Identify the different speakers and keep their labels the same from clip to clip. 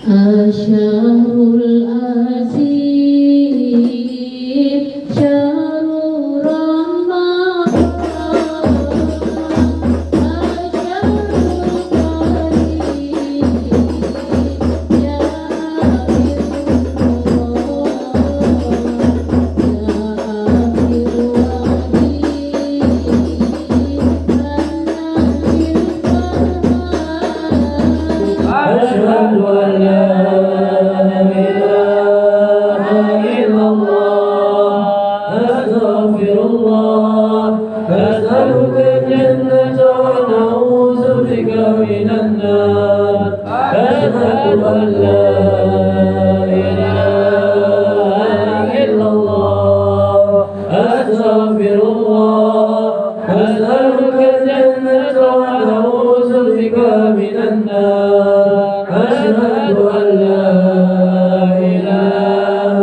Speaker 1: Asyarul azim syarul Ramadan Asyarul azim ya
Speaker 2: أشهد أن لا إله إلا الله أستغفر الله أسألك الجنة ونعوذ بك من النار أشهد أن لا إله إلا الله أستغفر الله أسألك الجنة ونعوذ بك من النار أشهد أن لا إله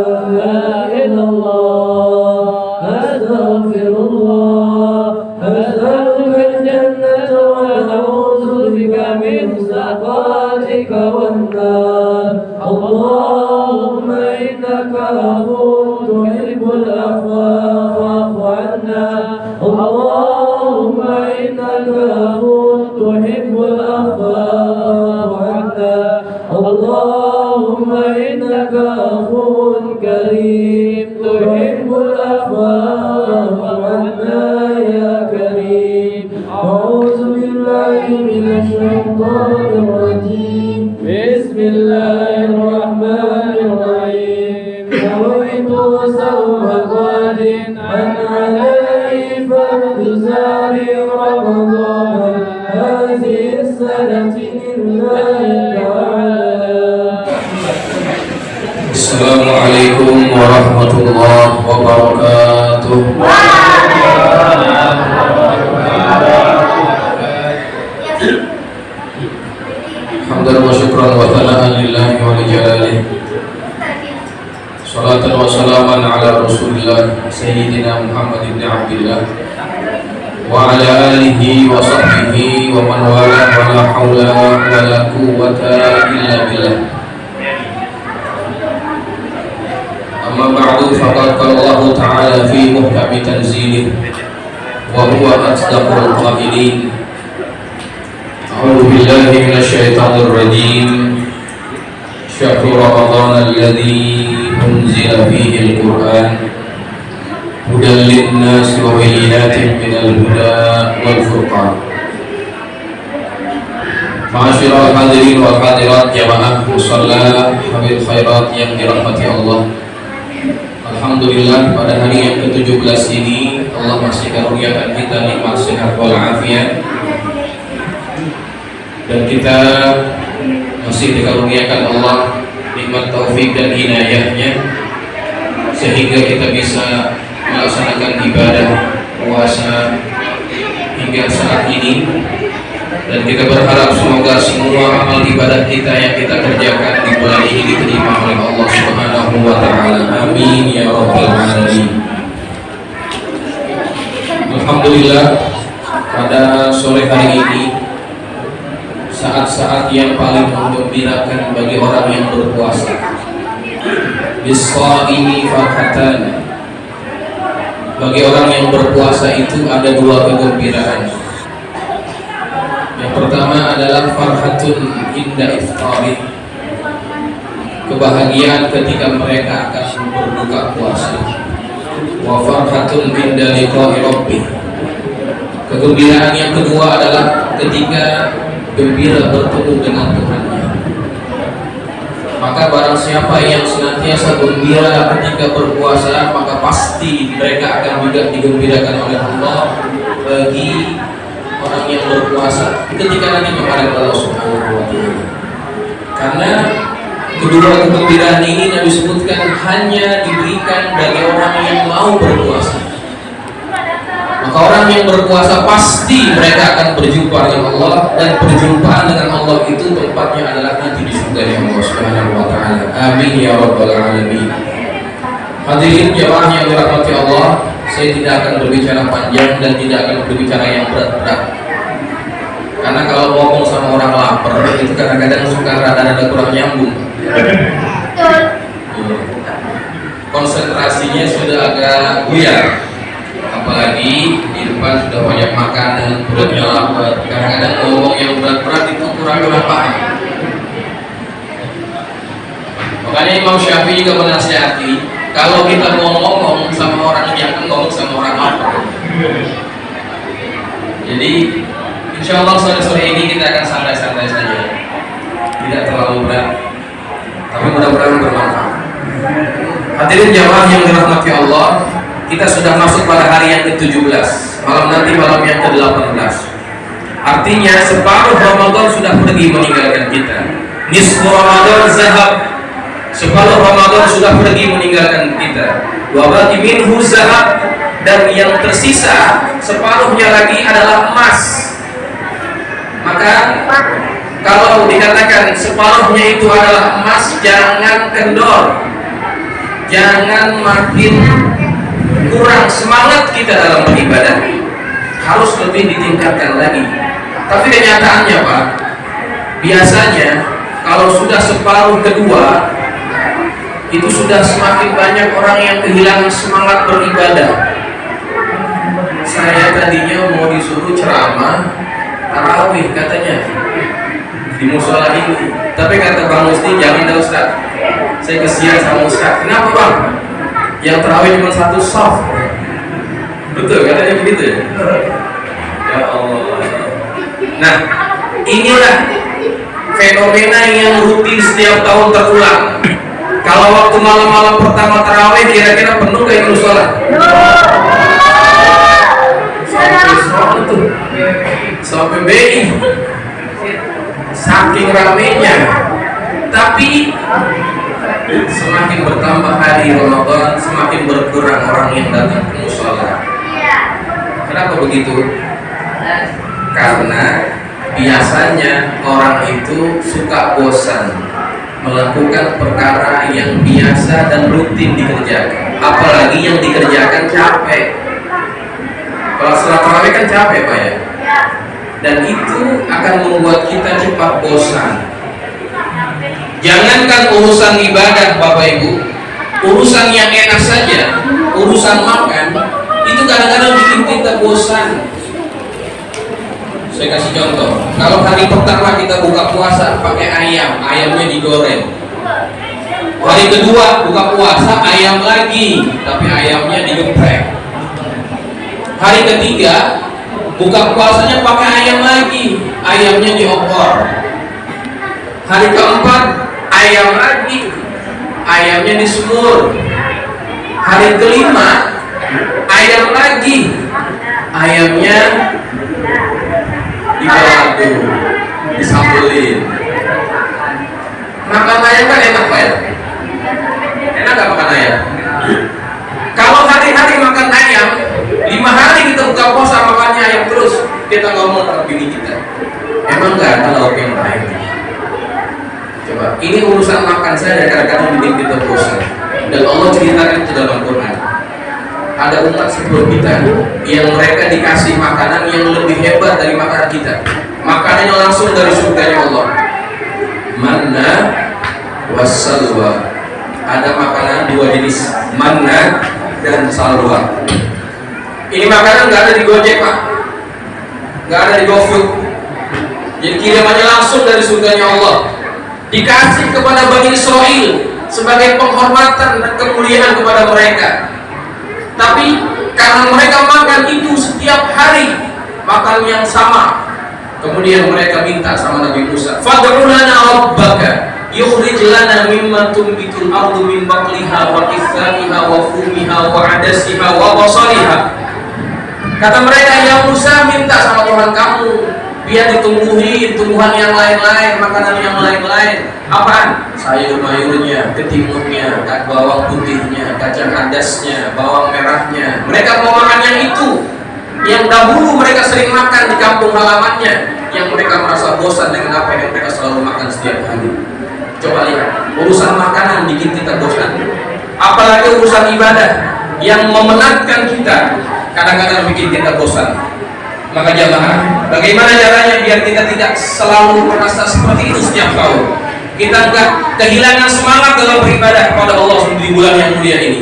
Speaker 2: إلا الله أستغفر الله أسألك الجنة ونعوذ بك من سخطك والنار اللهم إنك عفو تحب العفو فاعف عنا اللهم إنك عفو تحب العفو فاعف عنا اللهم إنك عفو كريم تحب العفو فاعف عنا يا كريم أعوذ بالله من الشيطان الرجيم بسم الله الرحمن الرحيم نويت صوم غد عن علي فرد ساري رمضان هذه السنة لله تعالى.
Speaker 3: Assalamualaikum warahmatullahi wabarakatuh. Hamdan wa syukran wa thana'an lillahi wa li jalalihi. Salatan wa salaman ala Rasulillah Sayyidina Muhammad ibn Abdillah wa ala alihi wa sahbihi wa man wala wa la hawla wa la quwwata illa billah. Amma ba'du faqad qala Allah ta'ala fi muhkami tanzilih wa huwa asdaqul qailin. A'udzu billahi minasy syaithanir rajim. Syahrul Ramadan alladzi unzila fihi al-Qur'an hudan lin-nasi wa bayyinatin minal huda wal furqan. Ma'asyiral hadirin wal hadirat jamaah musalla habil khairat yang dirahmati Allah. Alhamdulillah pada hari yang ke-17 ini Allah masih karuniakan kita nikmat sehat wal afiat dan kita masih dikaruniakan Allah nikmat taufik dan inayahnya sehingga kita bisa melaksanakan ibadah puasa hingga saat ini, dan kita berharap semoga semua amal ibadah kita yang kita kerjakan di bulan ini diterima oleh Allah Subhanahu wa taala. Amin ya rabbal alamin. Alhamdulillah pada sore hari ini saat-saat yang paling menggembirakan bagi orang yang berpuasa. Bis-shaimi farhatan. Bagi orang yang berpuasa itu ada dua kegembiraan. Yang pertama adalah farhatun inda iftari, kebahagiaan ketika mereka akan berbuka puasa. Wa farhatun inda liqa'i rabbih, kegembiraan yang kedua adalah ketika gembira bertemu dengan Tuhannya. Maka barang siapa yang senantiasa gembira ketika berpuasa, maka pasti mereka akan juga digembirakan oleh Allah bagi orang yang berpuasa ketika nanti menghadap Allah Subhanahu wa taala. Karena kedua kegembiraan ini Nabi sebutkan hanya diberikan bagi orang yang mau berpuasa. Maka orang yang berpuasa pasti mereka akan berjumpa dengan Allah, dan perjumpaan dengan Allah itu tempatnya adalah nanti di surga Allah Subhanahu wa taala. Amin ya rabbal alamin. Hadirin jamaah yang dirahmati Allah, saya tidak akan berbicara panjang dan tidak akan berbicara yang berat-berat. Karena kalau ngomong sama orang lapar itu kadang-kadang suka rada-rada kurang nyambung. Konsentrasinya sudah agak buyar, apalagi di depan sudah banyak makanan, perutnya lapar. Kadang-kadang ngomong yang berat-berat itu kurang paham. Makanya Imam Syafi'i juga menasihati, kalau kita mau ngomong sama orang, jangan ngomong sama orang lapar. Jadi insya Allah sore-sore ini kita akan santai-santai saja, tidak terlalu berat, tapi mudah-mudahan bermanfaat. Hadirin jamaah yang dirahmati Allah, kita sudah masuk pada hari yang ke-17, malam nanti malam yang ke-18. Artinya separuh Ramadan sudah pergi meninggalkan kita. Nisfu Ramadan zahab, separuh Ramadan sudah pergi meninggalkan kita. Wa baqi minhu zahab, dan yang tersisa separuhnya lagi adalah emas. Maka kalau dikatakan separuhnya itu adalah emas, jangan kendor, jangan makin kurang semangat kita dalam beribadah, harus lebih ditingkatkan lagi. Tapi kenyataannya Pak, biasanya kalau sudah separuh kedua itu sudah semakin banyak orang yang kehilangan semangat beribadah. Saya tadinya mau disuruh ceramah tarawih katanya di musola ini, tapi kata Bang Musti, jangan dah Ustaz, saya kesian sama Ustaz. Kenapa Bang? Yang tarawih cuma satu soft. Betul katanya begitu ya? Ya Allah. Nah, inilah fenomena yang rutin setiap tahun terulang. Kalau waktu malam-malam pertama tarawih kira-kira penuh kayak musola. Sampai BI, saking ramenya. Tapi semakin bertambah hari Ramadan, semakin berkurang orang yang datang ke musola. Kenapa begitu? Karena biasanya orang itu suka bosan melakukan perkara yang biasa dan rutin dikerjakan, apalagi yang dikerjakan capek. Kalau setelah tarawih kan capek Pak ya, dan itu akan membuat kita cepat bosan. Jangankan urusan ibadah Bapak Ibu, urusan yang enak saja, urusan makan itu kadang-kadang bikin kita bosan. Saya kasih contoh, kalau hari pertama kita buka puasa pakai ayam, ayamnya digoreng. Hari kedua buka puasa ayam lagi, tapi ayamnya digeprek. Hari ketiga buka puasanya pakai ayam lagi, ayamnya diopor. Hari keempat ayam lagi, ayamnya disemur. Hari kelima ayam lagi, ayamnya dibalado, disambelin. Makan ayam kan enak Pak ya? Enak gak makan ayam? Kalau hari-hari makan ayam, 5 hari kita buka puasa makannya ayam terus, kita ngomong ke bini kita, emang gak ada lauk yang lain? Coba, ini urusan makan saja kadang-kadang bikin kita bosan. Dan Allah ceritakan itu dalam Quran. Ada umat sebelum kita yang mereka dikasih makanan yang lebih hebat dari makanan kita. Makanannya langsung dari surganya Allah. Manna wassalwa. Ada makanan 2 jenis, manna dan salwa. Ini makanan nggak ada di Gojek Pak, nggak ada di GoFood. Jadi kirimannya langsung dari surganya Allah. Dikasih kepada Bani Israel sebagai penghormatan dan kemuliaan kepada mereka. Tapi karena mereka makan itu setiap hari, makan yang sama, kemudian mereka minta sama Nabi Musa, fad'u lana rabbaka yukhrij lana mimma tunbitul ardu min baqliha wa qithaiha wa fumiha wa adasiha wa basaliha. Kata mereka, ya Musa, minta sama Tuhan kamu biar ditumbuhin tumbuhan yang lain-lain, makanan yang lain-lain. Apaan? Sayur-mayurnya, ketimunnya, bawang putihnya, kacang adasnya, bawang merahnya. Mereka mau makan yang itu, yang dahulu mereka sering makan di kampung halamannya, yang mereka merasa bosan dengan apa yang mereka selalu makan setiap hari. Coba lihat, urusan makanan bikin kita bosan, apalagi urusan ibadah yang memenatkan kita kadang-kadang bikin kita bosan. Maka jamaah, bagaimana caranya biar kita tidak selalu merasa seperti itu setiap tahun? kita nggak kehilangan semangat dalam beribadah kepada Allah di bulan yang mulia ini.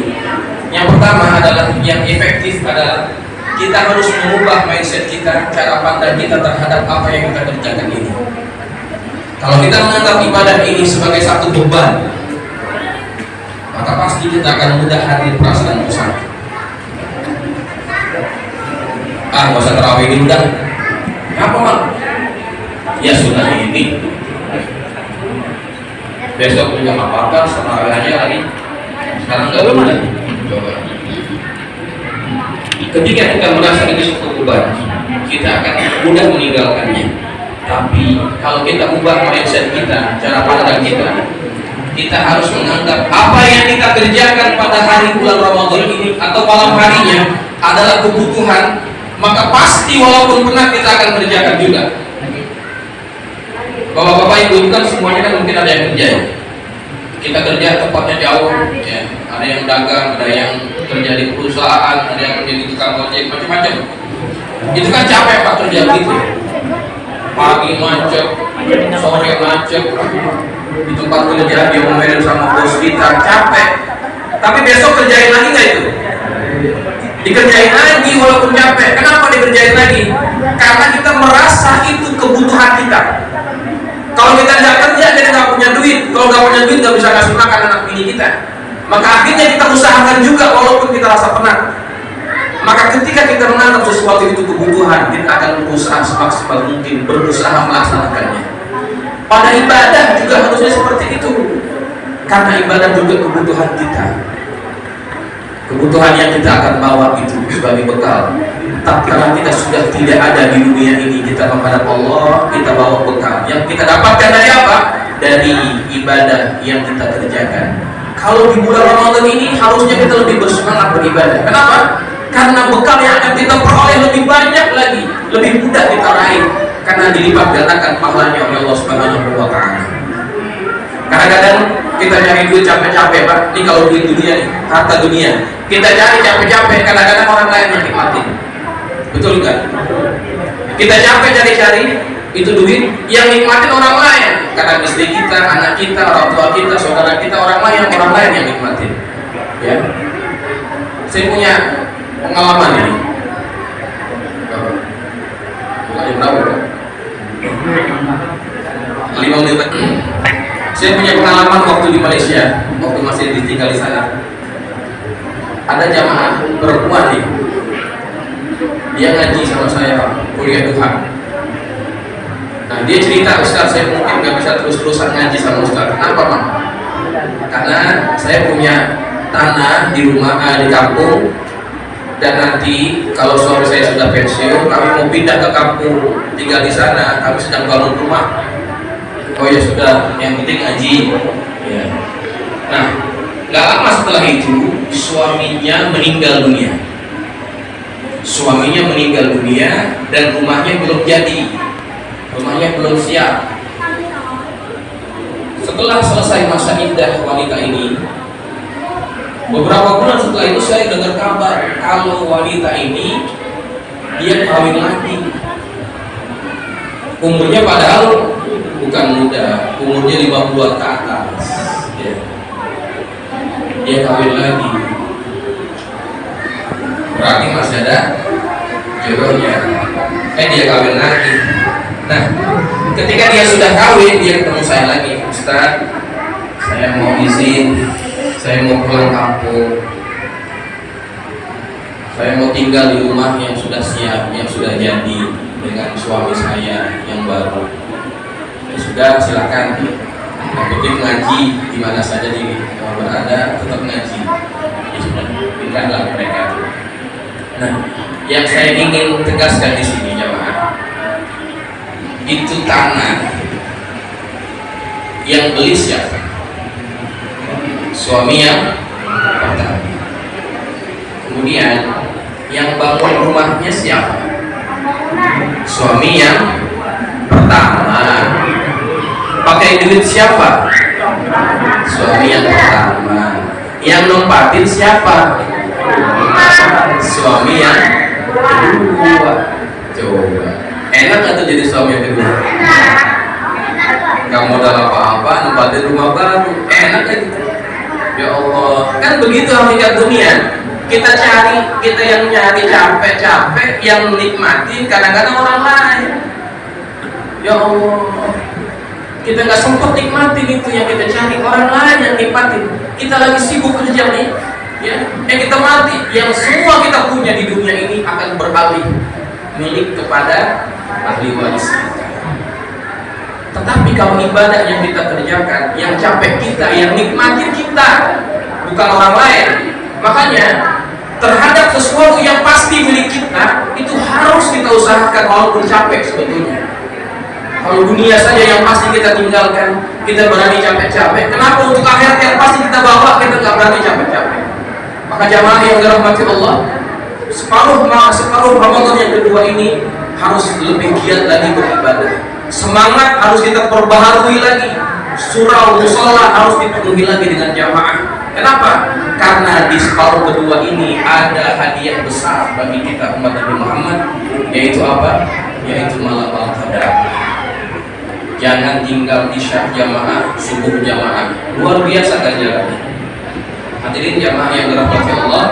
Speaker 3: Yang pertama adalah yang efektif adalah kita harus mengubah mindset kita, cara pandang kita terhadap apa yang kita kerjakan ini. Kalau kita menganggap ibadah ini sebagai satu beban, maka pasti kita akan mudah hadir perasaan bosan. Nggak usah terawih ini udah. Apa mal? Ya sudah ini. Besok juga nggak apa-apa, setelah aja lagi. Sekarang nggak boleh. Coba. Ketika kita merasa ini suatu beban, kita akan mudah meninggalkannya. Tapi kalau kita ubah mindset kita, cara pandang kita harus menganggap apa yang kita kerjakan pada hari bulan Ramadan ini atau malam harinya adalah kebutuhan, maka pasti walaupun penat kita akan kerjakan juga. Bapak-bapak ibu kan semuanya kan mungkin ada yang kerja ya. Kita kerja tempatnya jauh ya. Ada yang dagang, ada yang kerja di perusahaan, ada yang menjadi tukang ojek, macam-macam. Itu kan capek Pak kerja gitu. Pagi macet, sore macet, di tempat kerja dia ngomelin sama bos kita, capek. Tapi besok kerjain lagi nggak itu? Dikerjain lagi walaupun capek. Kenapa dikerjain lagi? Karena kita merasa itu kebutuhan kita. Kalau kita nggak kerja, kita nggak punya duit. Kalau nggak punya duit, nggak bisa ngasih makan anak bini kita. Maka akhirnya kita usahakan juga walaupun kita rasa penat. Maka ketika kita menganggap sesuatu itu kebutuhan, kita akan berusaha semaksimal mungkin, berusaha melaksanakannya. Pada ibadah juga harusnya seperti itu. Karena ibadah juga kebutuhan kita. Kebutuhan yang kita akan bawa itu sebagai bekal. Tapi karena kita sudah tidak ada di dunia ini, kita menghadap Allah, kita bawa bekal. Yang kita dapatkan dari apa? Dari ibadah yang kita kerjakan. Kalau di bulan Ramadan ini harusnya kita lebih bersemangat beribadah. Kenapa? Karena bekal yang akan kita peroleh lebih banyak lagi, lebih mudah kita raih. Karena dilipat gandakan pahalanya oleh Allah Subhanahu wa Ta'ala. Kadang-kadang kita cari duit capek-capek Pak. Ini kalau duit dunia nih, harta dunia. Kita cari capek-capek, kadang-kadang orang lain yang nikmatin. Betul nggak? Kita capek cari-cari itu duit yang nikmatin orang lain. Karena istri kita, anak kita, orang tua kita, saudara kita, orang lain yang nikmatin. Ya. Saya punya pengalaman ini. Bukan berapa? 5 menit. Saya punya pengalaman waktu di Malaysia, waktu masih tinggal di sana. Ada jamaah perempuan nih, dia ngaji sama saya kuliah Tuhan. Nah dia cerita, Ustaz saya mungkin nggak bisa terus-terusan ngaji sama Ustaz. Kenapa Bang? Karena saya punya tanah di rumah di kampung, dan nanti kalau suami saya sudah pensiun, kami mau pindah ke kampung, tinggal di sana. Kami sedang bangun rumah. Oh ya sudah, yang penting ngaji. Ya. Nah, nggak lama setelah itu suaminya meninggal dunia. Suaminya meninggal dunia dan rumahnya belum jadi, rumahnya belum siap. Setelah selesai masa indah wanita ini, beberapa bulan setelah itu saya dengar kabar kalau wanita ini dia kawin lagi. Umurnya padahal bukan muda, umurnya 50-an ke atas. Ya. Dia kawin lagi. Berarti masih ada jodohnya. Dia kawin lagi. Nah, ketika dia sudah kawin, dia ketemu saya lagi. Ustaz, saya mau izin, saya mau pulang kampung. Saya mau tinggal di rumah yang sudah siap, yang sudah jadi dengan suami saya yang baru. Ya sudah, silakan. Yang penting ngaji di mana saja di berada, tetap ngaji. Ya sudah, pindahlah mereka. Nah, yang saya ingin tegaskan di sini jemaah, itu tanah yang beli siapa? Suami yang pertama. Kemudian yang bangun rumahnya siapa? Suami yang pertama. Pakai duit siapa? Suami yang pertama. Yang nempatin siapa? Suami yang kedua. Coba, enak atau jadi suami yang kedua? nggak modal apa-apa, nempatin rumah baru, enak kan gitu. Ya Allah, kan begitu hakikat dunia. Kita yang nyari capek-capek, yang nikmatin kadang-kadang orang lain. Ya Allah, kita nggak sempat nikmatin itu yang kita cari, orang lain yang nikmatin. Kita lagi sibuk kerja nih, ya, kita mati, yang semua kita punya di dunia ini akan beralih milik kepada ahli waris kita. Tetapi kalau ibadah yang kita kerjakan, yang capek kita, yang nikmatin kita, bukan orang lain. Makanya terhadap sesuatu yang pasti milik kita, itu harus kita usahakan walaupun capek sebetulnya. Kalau dunia saja yang pasti kita tinggalkan, kita berani capek-capek. Kenapa untuk akhirat yang pasti kita bawa, kita nggak berani capek-capek? Maka jamaah yang dirahmati Allah, separuh Ramadan yang kedua ini harus lebih giat lagi beribadah. Semangat harus kita perbaharui lagi. Surau musola harus dipenuhi lagi dengan jamaah. Kenapa? Karena di separuh kedua ini ada hadiah besar bagi kita umat Nabi Muhammad, yaitu apa? Yaitu malam al-qadar. Jangan tinggal isya jamaah, subuh jamaah, luar biasa ganjarannya. Hadirin jamaah yang dirahmati Allah,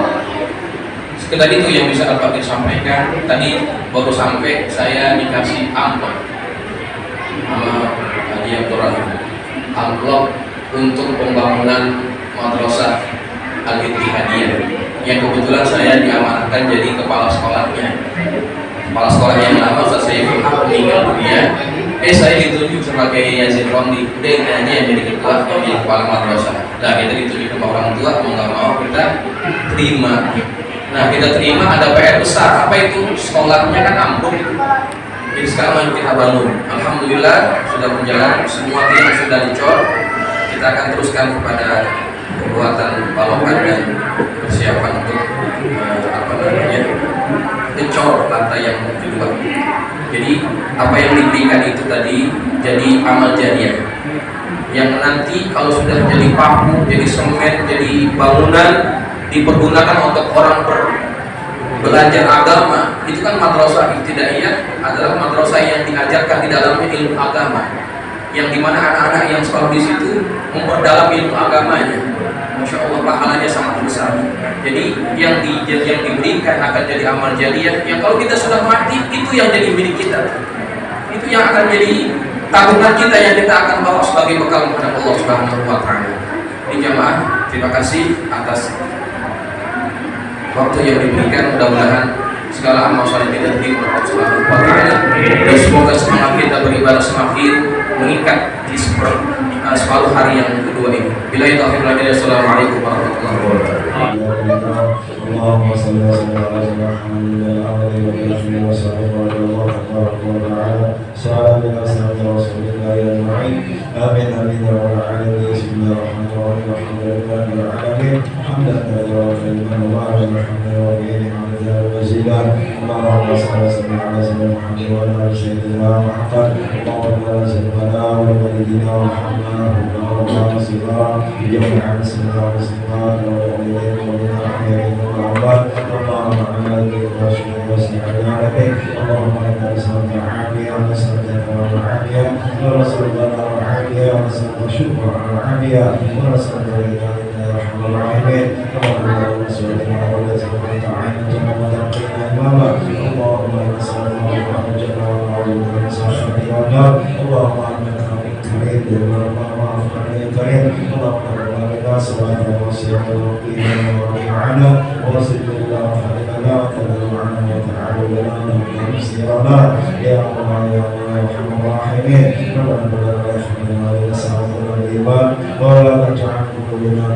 Speaker 3: sekedar itu yang bisa Al-Fakir sampaikan. Tadi baru sampai saya dikasih amplop sama Haji Abdul Rahim, amplop untuk pembangunan madrasah Al-Ittihadiyah yang kebetulan saya diamanahkan jadi kepala sekolahnya. Kepala sekolah yang lama Ustaz Saiful Haq meninggal dunia. Saya ditunjuk sebagai Yazid Romli, udah aja yang jadi ketua, yang jadi kepala madrasah. Nah, kita ditunjuk sama orang tua, mau nggak mau kita terima. Nah, kita terima, ada PR besar. Apa itu? Sekolahnya kan ambruk. Jadi sekarang kita bangun. Alhamdulillah sudah berjalan, semua tiang sudah dicor. Kita akan teruskan kepada pembuatan balokan dan persiapan untuk ngecor lantai yang kedua. Jadi apa yang diberikan itu tadi jadi amal jariah yang nanti kalau sudah jadi paku, jadi semen, jadi bangunan dipergunakan untuk orang belajar agama. Itu kan madrasah ibtidaiyah adalah madrasah yang diajarkan di dalamnya ilmu agama, yang dimana anak-anak yang sekolah di situ memperdalam ilmu agamanya. Masya Allah, pahalanya sangat besar. Jadi yang diberikan akan jadi amal jariah yang kalau kita sudah mati, itu yang jadi milik kita. Itu yang akan jadi tabungan kita yang kita akan bawa sebagai bekal kepada Allah Subhanahu wa Ta'ala. Ini jamaah, terima kasih atas waktu yang diberikan. Mudah-mudahan segala amal soleh kita diterima oleh Allah Subhanahu wa Ta'ala, dan semoga semangat kita beribadah semakin meningkat di separuh hari yang kedua ini. Billahi taufiq wal hidayah. Assalamualaikum warahmatullahi wabarakatuh. Allahumma shalli wa sallim ala Muhammadin wa ala alihi wa sahbihi wa
Speaker 4: ولا تجعل قلوبنا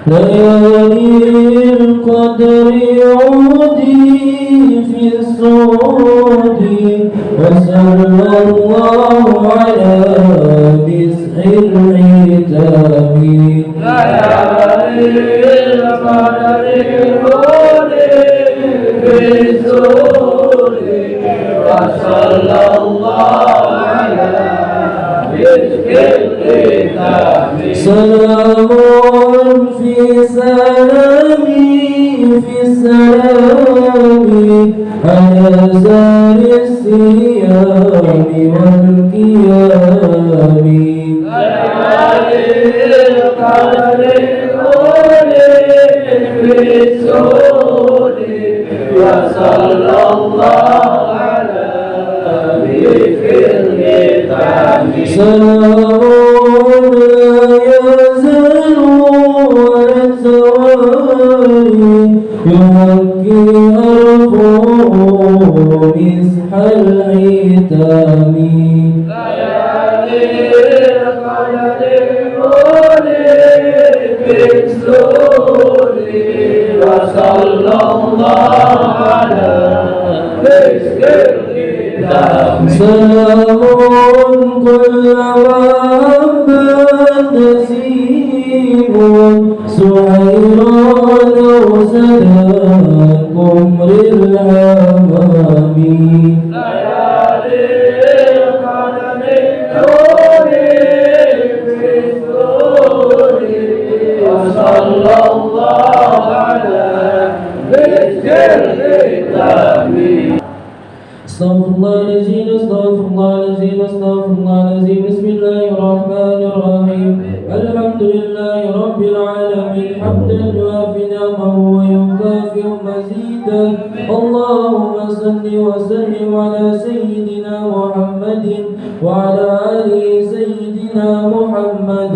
Speaker 2: ليالي القدر عودي في الصعود وصلى الله على مسح العتاب. ليالي القدر عودي في الصعود وصلى الله على مسح العتاب. سلام في سلامي في السلام على زار الصيام والقيام. ليالي القدر الأولى في السود وصلى الله على ذكر الختام. سلام يهكي أرفو مسح العتاب. ليالي القدر الأولى في السود وصلى الله على مسك الختام. سلام كل عبد نسيم سعيران وسلاكم للأمام. ليالي القدر الأولى في السود وصلى الله على مسك الختام. استغفر الله العظيم استغفر الله العظيم استغفر الله العظيم. بسم الله الرحمن الرحيم. الحمد لله رب العالمين حمدا يوافي نعمه ويكافئ مزيدا. اللهم صل وسلم على سيدنا محمد وعلى آله سيدنا محمد.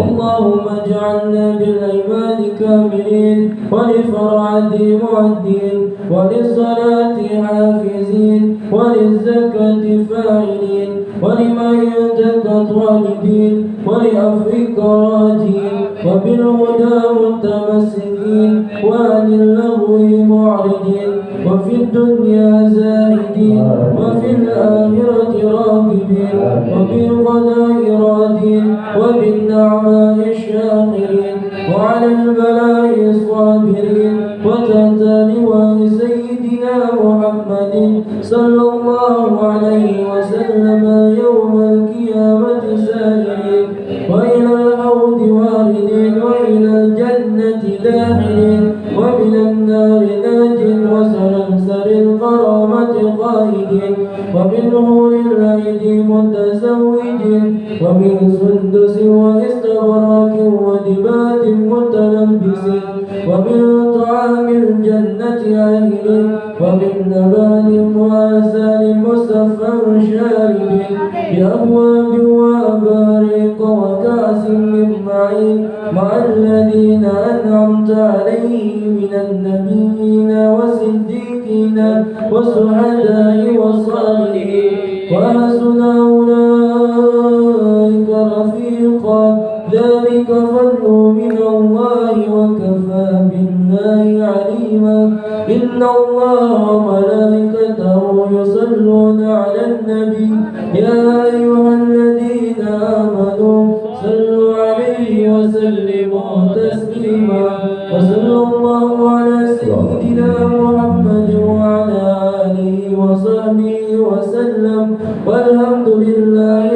Speaker 2: اللهم اجعلنا بالإيمان كاملين وللفرعة معدين وللصلاة حافزين وللزكاة فاعلين ولمعيتك طالبين ولعفوك راجين وبالهدى متمسكين وعن اللغو معرضين وفي الدنيا زاهدين وفي الآخرة راغبين وبالقضاء راضين وبالنعماء شاكرين وعلى البلاء صابرين وتحت لواء سيدنا محمد صلى الله عليه وسلم يوم القيامة سائرين وإلى الحوض واردين وإلى الجنة داخلين ومن النار ناج وسلسل الكرامة قائدين ومن حور العين متزوجين ومن سندس واستبرق ودباج متلبسين ومن طعام الجنة آكلين ومن نبات وعسل مصفى شاربين بأبواب وأباريق وكأس من معين مع الذين أنعمت عليهم من النبيين والصديقين والشهداء والصالحين وحسن أولئك رفيقا. ذلك فضل من الله وكفى بالله عليما. إن الله وملائكته يصلون على النبي يا أيها الذين آمنوا صلوا عليه وسلموا تسليما. وصلى الله على سيدنا محمد وعلى آله وصحبه وسلم والحمد لله